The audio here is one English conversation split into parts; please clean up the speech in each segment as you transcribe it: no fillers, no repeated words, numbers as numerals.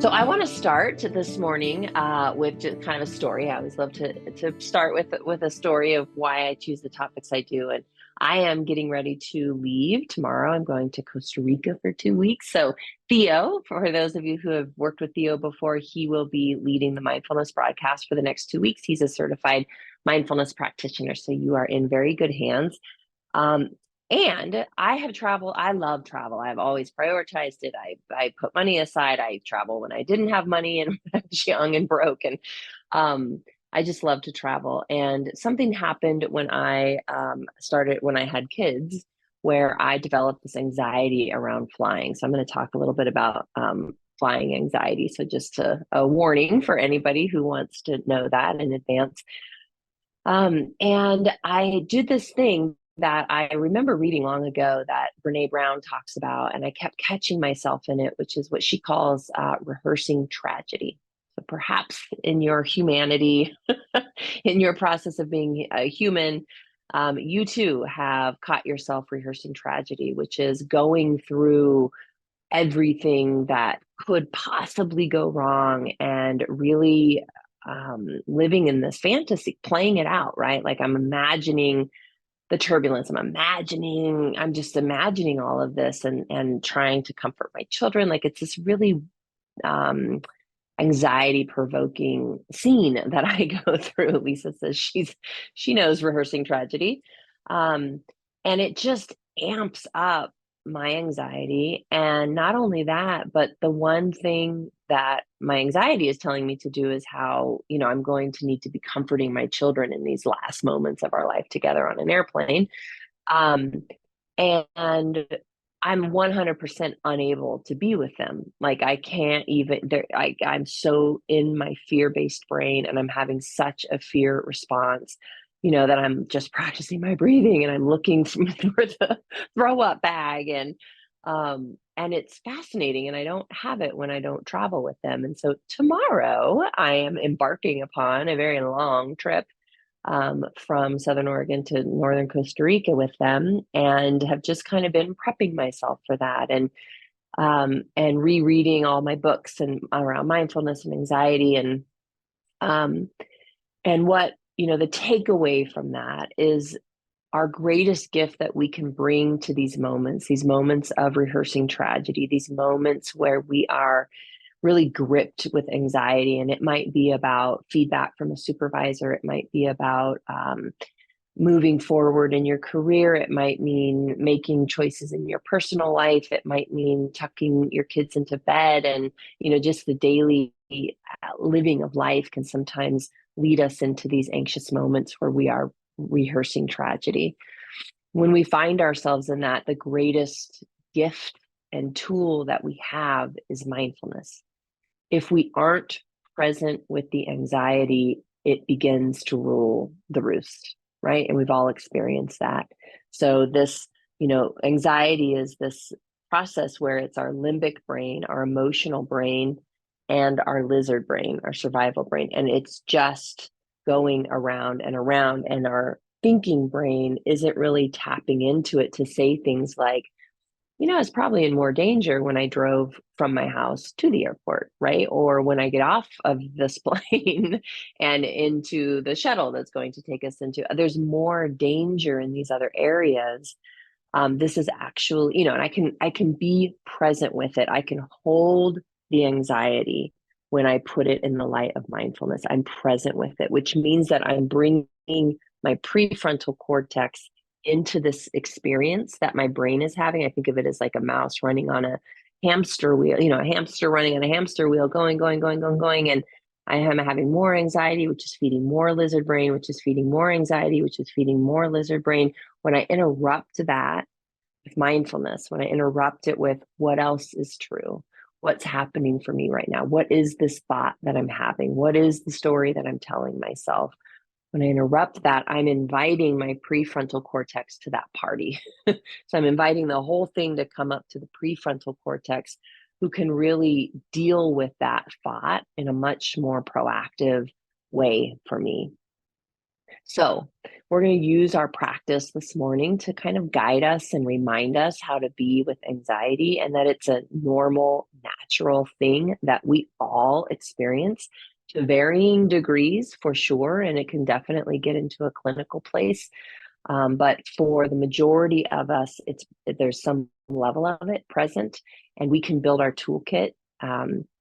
So I want to start this morning with just kind of a story. I always love to start with a story of why I choose the topics I do. And I am getting ready to leave tomorrow. I'm going to Costa Rica for 2 weeks. So Theo, for those of you who have worked with Theo before, he will be leading the mindfulness broadcast for the next 2 weeks. He's a certified mindfulness practitioner. So you are in very good hands. Um, and I have traveled. I love travel. I've always prioritized it. I put money aside. I travel when I didn't have money and when I was young and broke. And um, I just love to travel. And something happened when I started, when I had kids, where I developed this anxiety around flying. So I'm going to talk a little bit about flying anxiety. So just a warning for anybody who wants to know that in advance. And I did this thing that I remember reading long ago that Brene Brown talks about, and I kept catching myself in it, which is what she calls rehearsing tragedy. So perhaps in your humanity, in your process of being a human, you too have caught yourself rehearsing tragedy, which is going through everything that could possibly go wrong and really living in this fantasy, playing it out, right? Like I'm imagining the turbulence. I'm just imagining all of this and trying to comfort my children. Like it's this really um, anxiety provoking scene that I go through. Lisa says she knows rehearsing tragedy. Um, and it just amps up my anxiety. And not only that, but the one thing that my anxiety is telling me to do is how, I'm going to need to be comforting my children in these last moments of our life together on an airplane. Um, and I'm 100% unable to be with them. Like I can't even, I'm so in my fear-based brain and I'm having such a fear response, that I'm just practicing my breathing and I'm looking for the throw up bag. And it's fascinating. And I don't have it when I don't travel with them. And so tomorrow I am embarking upon a very long trip from Southern Oregon to Northern Costa Rica with them, and have just kind of been prepping myself for that and rereading all my books and around mindfulness and anxiety um, and what the takeaway from that is our greatest gift that we can bring to these moments of rehearsing tragedy, these moments where we are really gripped with anxiety. And it might be about feedback from a supervisor. It might be about moving forward in your career. It might mean making choices in your personal life. It might mean tucking your kids into bed. And, just the daily living of life can sometimes lead us into these anxious moments where we are rehearsing tragedy. When we find ourselves in that, the greatest gift and tool that we have is mindfulness. If we aren't present with the anxiety, it begins to rule the roost, right? And we've all experienced that. So this, anxiety is this process where it's our limbic brain, our emotional brain, and our lizard brain, our survival brain. And it's just going around and around. And our thinking brain isn't really tapping into it to say things like, I was probably in more danger when I drove from my house to the airport, right? Or when I get off of this plane and into the shuttle that's going to take us into, there's more danger in these other areas. This is actually, and I can be present with it. I can hold the anxiety when I put it in the light of mindfulness. I'm present with it, which means that I'm bringing my prefrontal cortex into this experience that my brain is having. I think of it as like a mouse running on a hamster wheel, a hamster running on a hamster wheel, going, going, going, going, going. And I am having more anxiety, which is feeding more lizard brain, which is feeding more anxiety, which is feeding more lizard brain. When I interrupt that with mindfulness, when I interrupt it with what else is true, what's happening for me right now, what is this thought that I'm having, what is the story that I'm telling myself, when I interrupt that, I'm inviting my prefrontal cortex to that party. So I'm inviting the whole thing to come up to the prefrontal cortex, who can really deal with that thought in a much more proactive way for me. So, we're going to use our practice this morning to kind of guide us and remind us how to be with anxiety and that it's a normal, natural thing that we all experience to varying degrees for sure. And it can definitely get into a clinical place. But for the majority of us, there's some level of it present, and we can build our toolkit,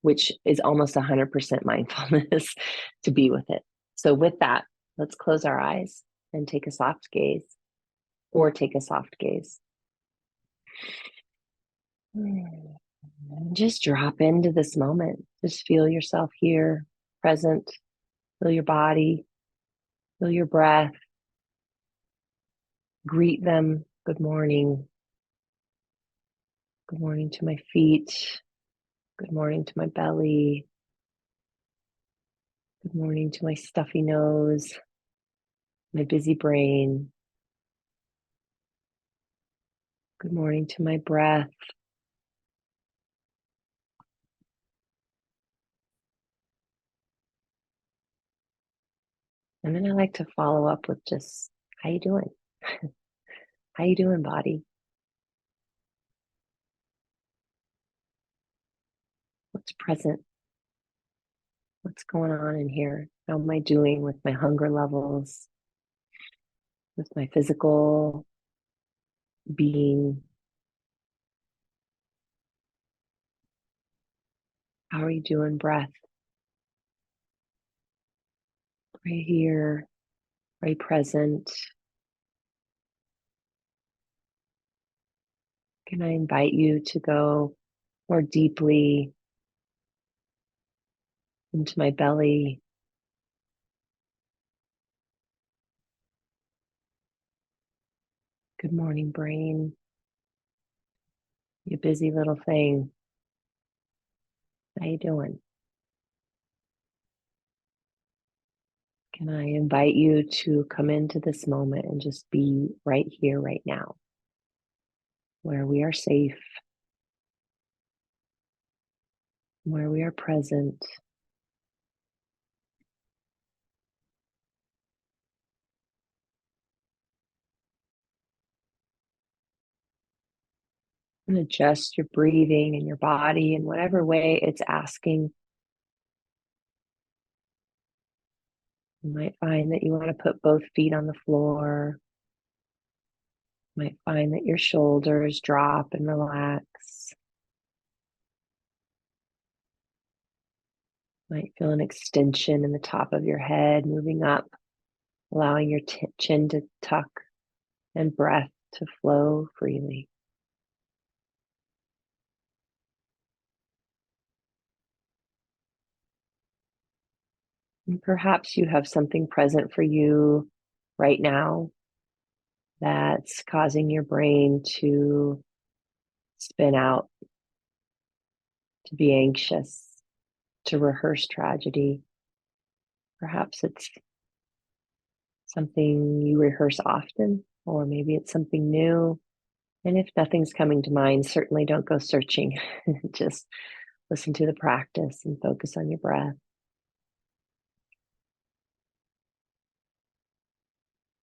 which is almost 100% mindfulness to be with it. So with that, let's close our eyes and take a soft gaze, or take a soft gaze. And just drop into this moment. Just feel yourself here, present. Feel your body, feel your breath. Greet them. Good morning. Good morning to my feet. Good morning to my belly. Good morning to my stuffy nose, my busy brain. Good morning to my breath. And then I like to follow up with just, how you doing? How you doing, body? What's present? What's going on in here? How am I doing with my hunger levels, with my physical being? How are you doing, breath? Right here, right present. Can I invite you to go more deeply into my belly? Good morning, brain. You busy little thing. How you doing? Can I invite you to come into this moment and just be right here, right now, where we are safe, where we are present, and adjust your breathing and your body in whatever way it's asking. You might find that you want to put both feet on the floor. You might find that your shoulders drop and relax. You might feel an extension in the top of your head moving up, allowing your chin to tuck and breath to flow freely. And perhaps you have something present for you right now that's causing your brain to spin out, to be anxious, to rehearse tragedy. Perhaps it's something you rehearse often, or maybe it's something new. And if nothing's coming to mind, certainly don't go searching. Just listen to the practice and focus on your breath.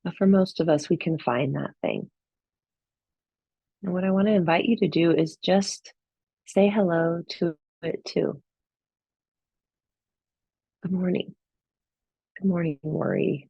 But for most of us, we can find that thing. And what I want to invite you to do is just say hello to it too. Good morning. Good morning, worry.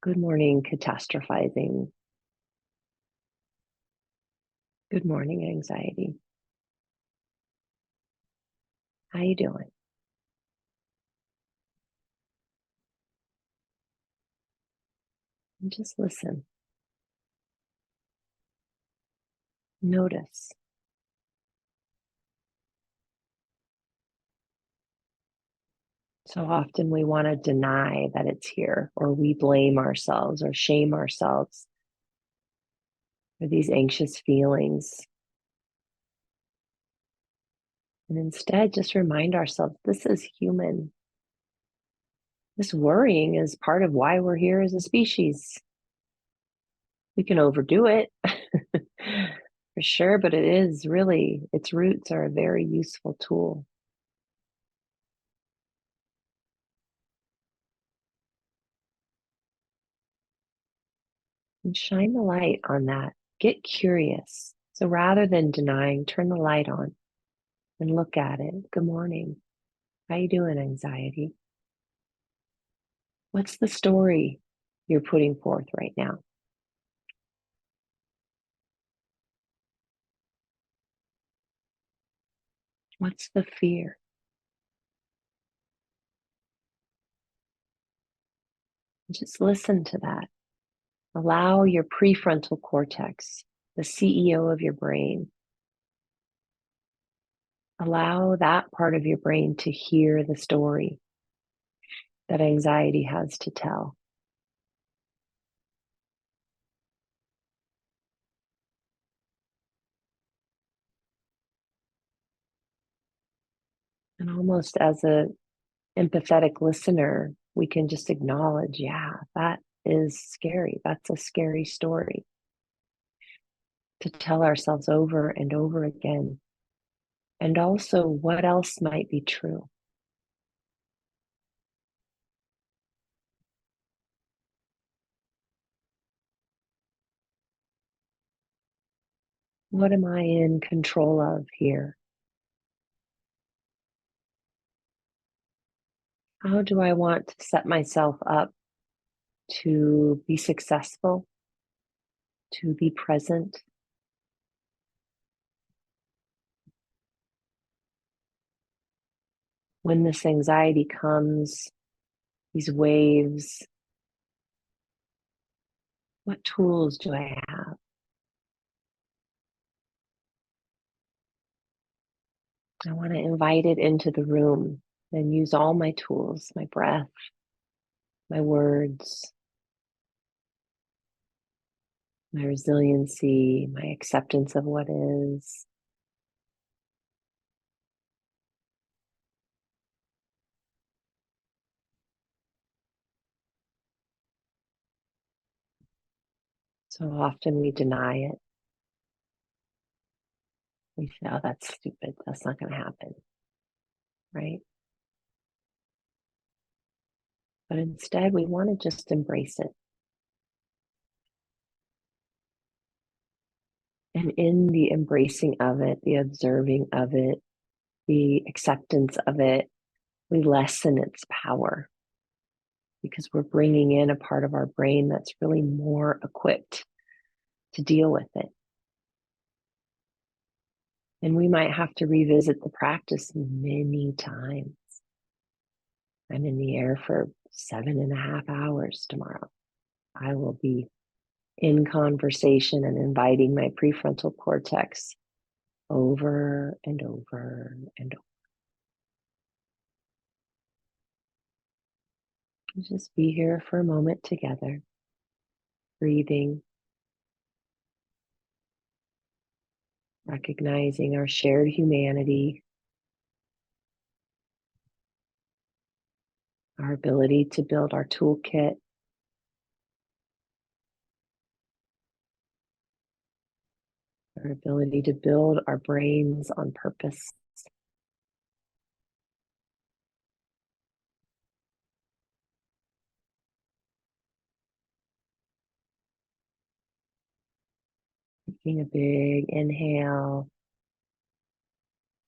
Good morning, catastrophizing. Good morning, anxiety. How you doing? And just listen. Notice. So often we want to deny that it's here, or we blame ourselves or shame ourselves for these anxious feelings. And instead, just remind ourselves this is human. This worrying is part of why we're here as a species. We can overdo it for sure, but it is really, its roots are a very useful tool. And shine the light on that. Get curious. So rather than denying, turn the light on and look at it. Good morning. How you doing, anxiety? What's the story you're putting forth right now? What's the fear? Just listen to that. Allow your prefrontal cortex, the CEO of your brain, allow that part of your brain to hear the story that anxiety has to tell. And almost as a empathetic listener, we can just acknowledge, yeah, that is scary. That's a scary story to tell ourselves over and over again. And also, what else might be true? What am I in control of here? How do I want to set myself up to be successful, to be present? When this anxiety comes, these waves, what tools do I have? I want to invite it into the room and use all my tools, my breath, my words, my resiliency, my acceptance of what is. So often we deny it. We say, oh, that's stupid. That's not going to happen. Right? But instead, we want to just embrace it. And in the embracing of it, the observing of it, the acceptance of it, we lessen its power because we're bringing in a part of our brain that's really more equipped to deal with it. And we might have to revisit the practice many times. I'm in the air for 7.5 hours tomorrow. I will be in conversation and inviting my prefrontal cortex over and over and over. Just be here for a moment together, breathing, recognizing our shared humanity, our ability to build our toolkit, our ability to build our brains on purpose. Taking a big inhale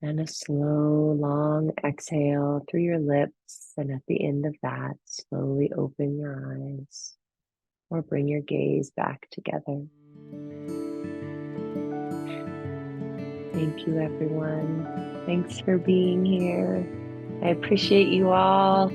and a slow, long exhale through your lips. And at the end of that, slowly open your eyes or bring your gaze back together. Thank you, everyone. Thanks for being here. I appreciate you all.